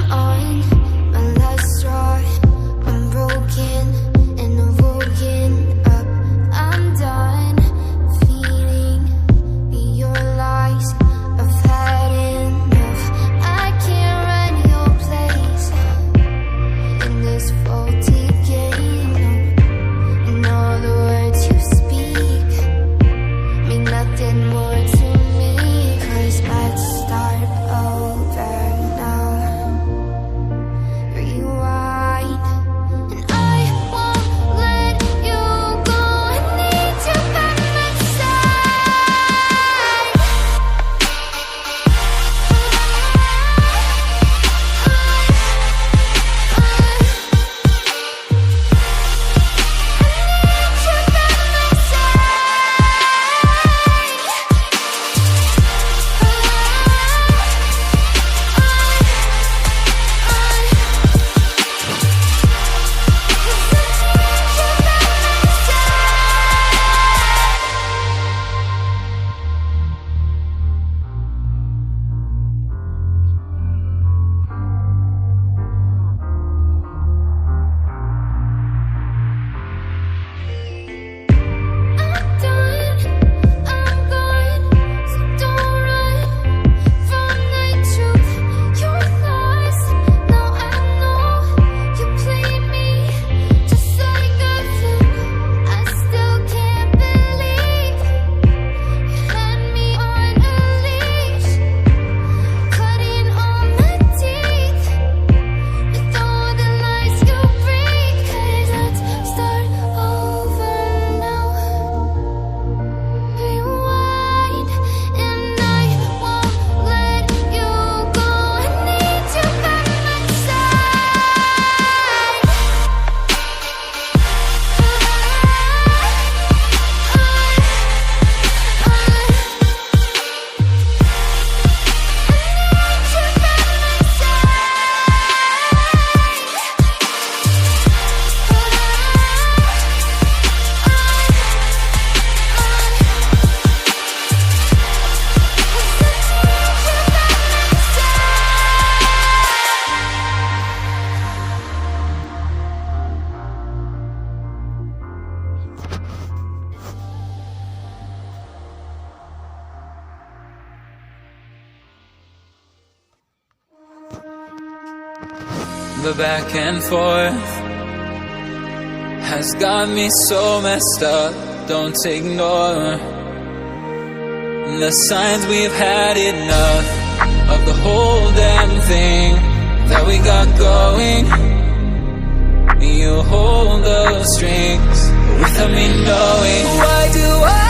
on my last straw. I'm broken and I've woken up. I'm done feeding your lies. I've had enough. I can't run your place in this faulty game. And all the words you speak mean nothing more to me. 'Cause let's start over now. Rewind. And I won't let you go. I need you by my side. The back and forth has got me so messed up. Don't ignore the signs. We've had enough of the whole damn thing that we got going. You hold the strings without me knowing. Why do I